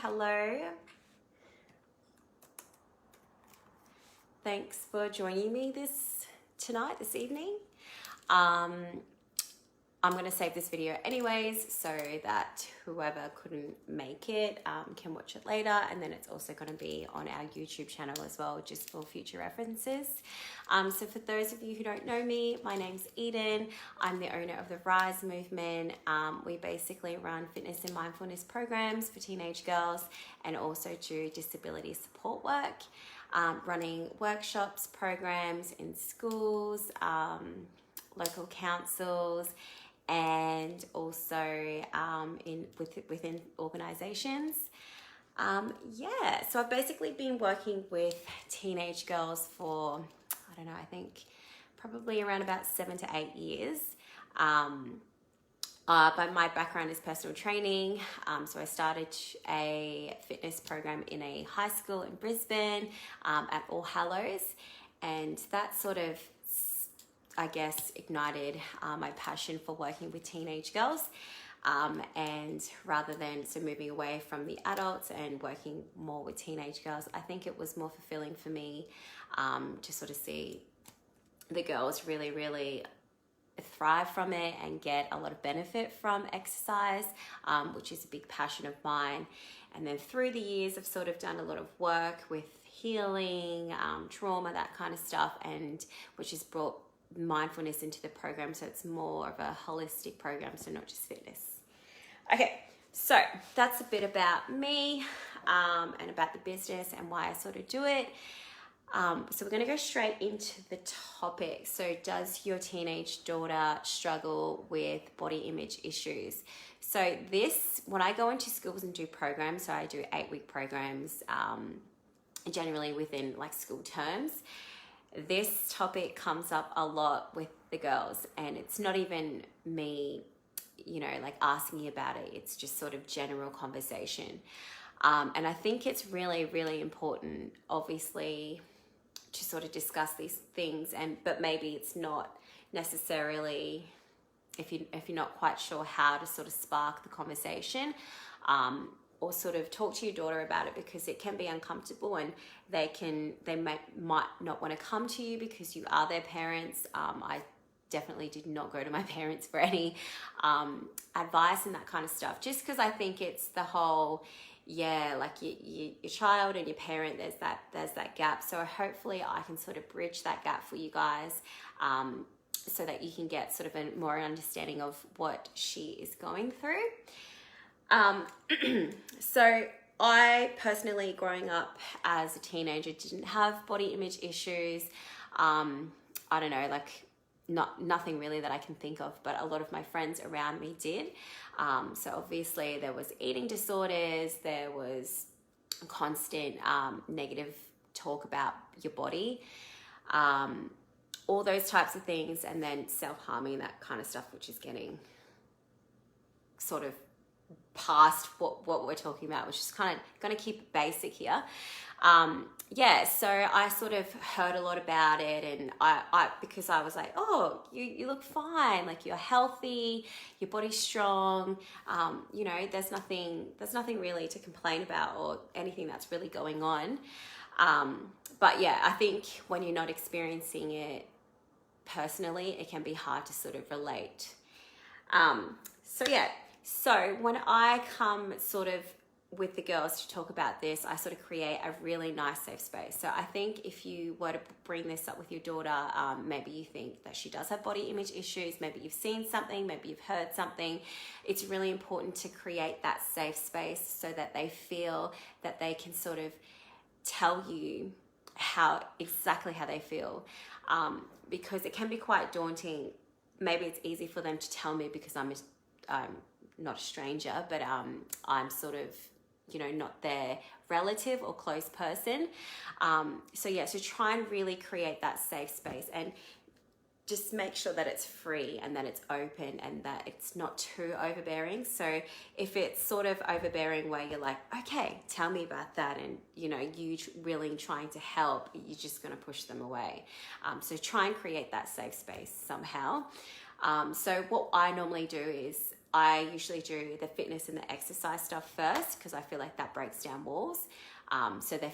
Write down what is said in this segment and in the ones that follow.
Hello. Thanks for joining me this evening. I'm going to save this video anyways so that whoever couldn't make it can watch it later, and then it's also going to be on our YouTube channel as well, just for future references. So for those of you who don't know me, my name's Eden. I'm the owner of the Rise Movement. We basically run fitness and mindfulness programs for teenage girls and also do disability support work, running workshops, programs in schools, local councils, and also within organizations. So I've basically been working with teenage girls for, I don't know, I think probably around about 7 to 8 years. But my background is personal training. So I started a fitness program in a high school in Brisbane at All Hallows, and that sort of, I guess, ignited my passion for working with teenage girls. And rather than moving away from the adults and working more with teenage girls, I think it was more fulfilling for me to sort of see the girls really, really thrive from it and get a lot of benefit from exercise, which is a big passion of mine. And then through the years, I've sort of done a lot of work with healing, trauma, that kind of stuff, and which has brought mindfulness into the program, so it's more of a holistic program, so not just fitness. Okay, so that's a bit about me and about the business and why I sort of do it. So we're going to go straight into the topic. So does your teenage daughter struggle with body image issues? So when I go into schools and do programs, so I do 8-week programs, generally within like school terms, this topic comes up a lot with the girls, and it's not even me, like asking about it. It's just sort of general conversation. And I think it's really, really important, obviously, to sort of discuss these things, but maybe it's not necessarily, if you're not quite sure how to sort of spark the conversation, or sort of talk to your daughter about it, because it can be uncomfortable, and they might not want to come to you because you are their parents. I definitely did not go to my parents for any advice and that kind of stuff, just because I think it's the whole, like your child and your parent, there's that gap. So hopefully I can sort of bridge that gap for you guys, so that you can get sort of a more understanding of what she is going through. So I personally, growing up as a teenager, didn't have body image issues. I don't know, like nothing really that I can think of, but a lot of my friends around me did. So obviously there was eating disorders, there was constant negative talk about your body, all those types of things, and then self-harming, that kind of stuff, which is getting sort of past what we're talking about, which is kind of going to keep it basic here. So I sort of heard a lot about it, and I because I was like, oh, you look fine, like you're healthy, your body's strong, there's nothing really to complain about or anything that's really going on. But yeah, I think when you're not experiencing it personally, it can be hard to sort of relate. So when I come sort of with the girls to talk about this, I sort of create a really nice safe space. So I think if you were to bring this up with your daughter, maybe you think that she does have body image issues, maybe you've seen something, maybe you've heard something, it's really important to create that safe space so that they feel that they can sort of tell you exactly how they feel, because it can be quite daunting. Maybe it's easy for them to tell me because I'm not a stranger, but I'm sort of, not their relative or close person. So try and really create that safe space, and just make sure that it's free and that it's open and that it's not too overbearing. So if it's sort of overbearing where you're like, okay, tell me about that, and you really trying to help, you're just going to push them away. So try and create that safe space somehow. So what I normally do is I usually do the fitness and the exercise stuff first because I feel like that breaks down walls. So they're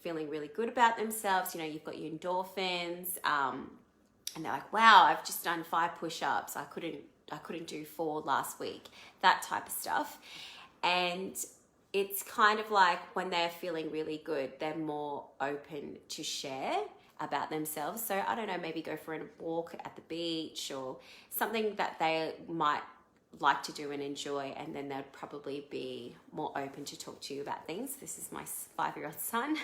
feeling really good about themselves. You know, you've got your endorphins, and they're like, wow, I've just done 5 push-ups. I couldn't do 4 last week. That type of stuff. And it's kind of like when they're feeling really good, they're more open to share about themselves. So I don't know, maybe go for a walk at the beach or something that they might like to do and enjoy, and then they'd probably be more open to talk to you about things. This is my 5-year-old son.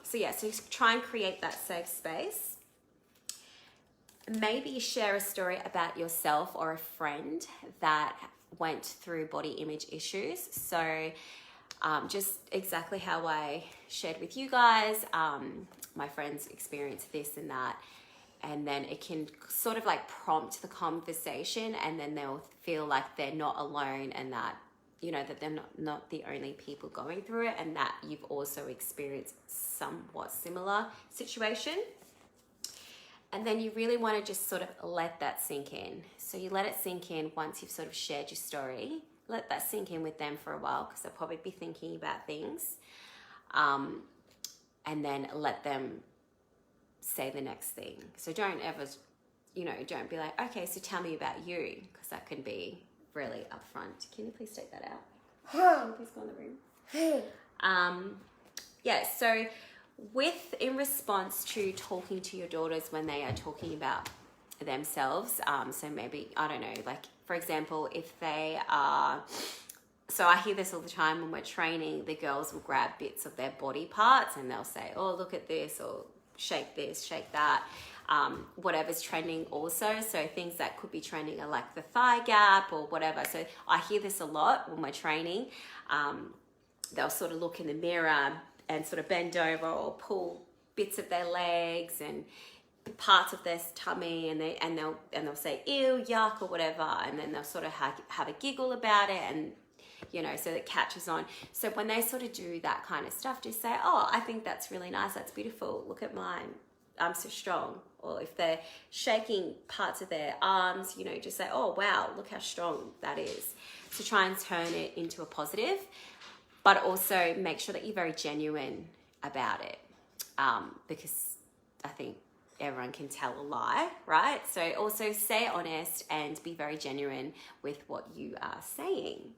So try and create that safe space. Maybe share a story about yourself or a friend that went through body image issues. So just exactly how I shared with you guys, my friends experienced this and that, and then it can sort of like prompt the conversation, and then they'll feel like they're not alone, and that, you know, that they're not the only people going through it, and that you've also experienced somewhat similar situation. And then you really want to just sort of let that sink in. So you let it sink in once you've sort of shared your story. Let that sink in with them for a while, because they'll probably be thinking about things. And then let them say the next thing. So don't ever, don't be like, okay, so tell me about you, because that can be really upfront. Can you please take that out? Please go in the room. So in response to talking to your daughters when they are talking about themselves, so maybe, I don't know, like, for example, if they are, so I hear this all the time when we're training, the girls will grab bits of their body parts and they'll say, oh, look at this, or shake this, shake that, whatever's trending also. So things that could be trending are like the thigh gap or whatever. So I hear this a lot when we're training. They'll sort of look in the mirror and sort of bend over or pull bits of their legs and parts of their tummy, and they'll say ew, yuck, or whatever, and then they'll sort of have a giggle about it, and so that catches on. So when they sort of do that kind of stuff, just say, oh, I think that's really nice, that's beautiful, look at mine, I'm so strong. Or if they're shaking parts of their arms, just say, oh wow, look how strong that is. So try and turn it into a positive, but also make sure that you're very genuine about it, because I think everyone can tell a lie, right? So also stay honest and be very genuine with what you are saying.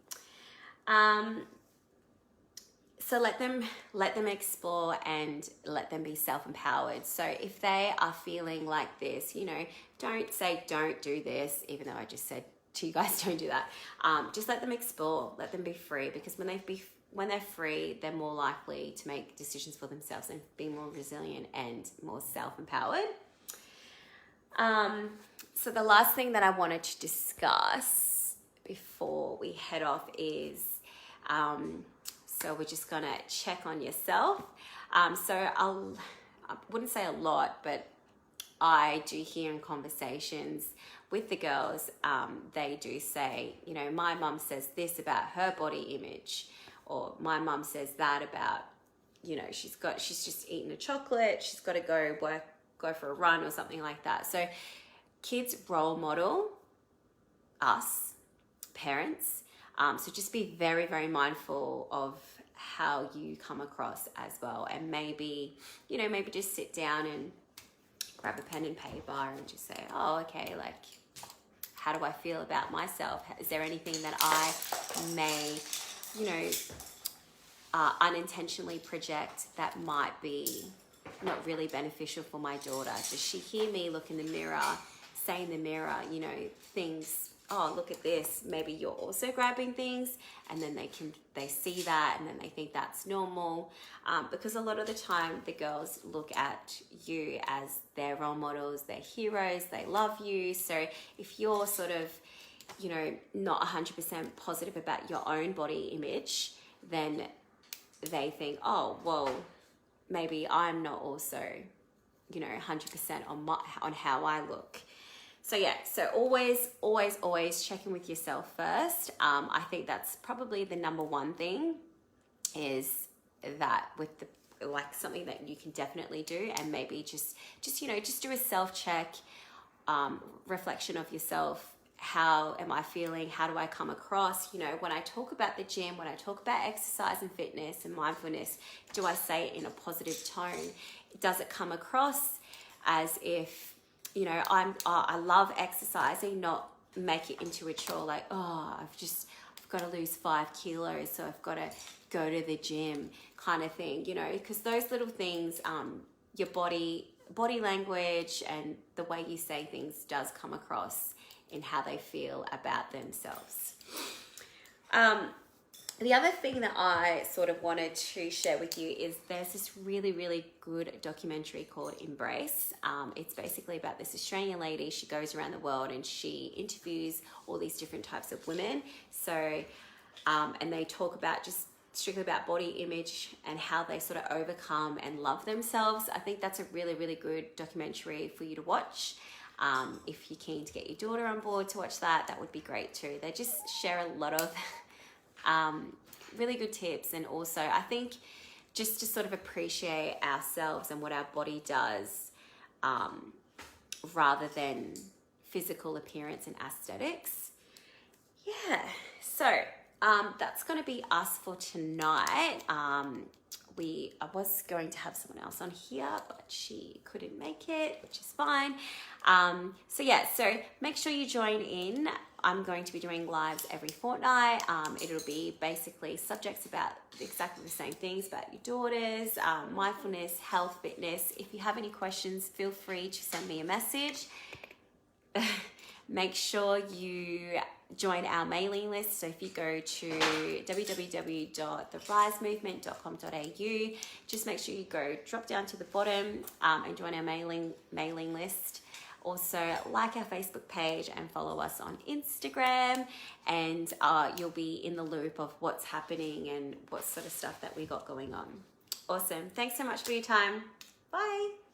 So let them explore and let them be self-empowered. So if they are feeling like this, don't say don't do this, even though I just said to you guys don't do that. Just let them explore, let them be free, because when they're free, they're more likely to make decisions for themselves and be more resilient and more self-empowered. So the last thing that I wanted to discuss before we head off is, so we're just gonna check on yourself. So I wouldn't say a lot, but I do hear in conversations with the girls, they do say, my mum says this about her body image, or my mum says that about, she's just eaten a chocolate, she's got to go for a run or something like that. So kids role model us, parents. So just be very, very mindful of how you come across as well. And maybe just sit down and grab a pen and paper and just say, oh, okay, like, how do I feel about myself? Is there anything that I may, unintentionally project that might be not really beneficial for my daughter? Does she hear me look in the mirror, say in the mirror, things, oh, look at this, maybe you're also grabbing things, and then they see that and then they think that's normal, because a lot of the time the girls look at you as their role models, their heroes, they love you. So if you're sort of, not 100% positive about your own body image, then they think, oh, well, maybe I'm not also, 100% on how I look. So so always check in with yourself first. I think that's probably the number one thing, is that with something that you can definitely do, and maybe just do a self-check, reflection of yourself, how am I feeling? How do I come across? You know, when I talk about the gym, when I talk about exercise and fitness and mindfulness, do I say it in a positive tone? Does it come across as if, you know, I love exercising, not make it into a chore like, oh, I've got to lose 5 kilos, so I've got to go to the gym kind of thing, you know, because those little things, your body language and the way you say things does come across in how they feel about themselves. The other thing that I sort of wanted to share with you is there's this really, really good documentary called Embrace. It's basically about this Australian lady. She goes around the world and she interviews all these different types of women. So, and they talk about just strictly about body image and how they sort of overcome and love themselves. I think that's a really, really good documentary for you to watch. If you're keen to get your daughter on board to watch that, that would be great too. They just share a lot of really good tips, and also I think just to sort of appreciate ourselves and what our body does, rather than physical appearance and aesthetics. Yeah, so that's going to be us for tonight. I was going to have someone else on here, but she couldn't make it, which is fine. So make sure you join in. I'm going to be doing lives every fortnight. It'll be basically subjects about exactly the same things about your daughters, mindfulness, health, fitness. If you have any questions, feel free to send me a message. Make sure you join our mailing list. So if you go to www.therisemovement.com.au, just make sure you drop down to the bottom and join our mailing list. Also, like our Facebook page and follow us on Instagram, and you'll be in the loop of what's happening and what sort of stuff that we got going on. Awesome. Thanks so much for your time. Bye.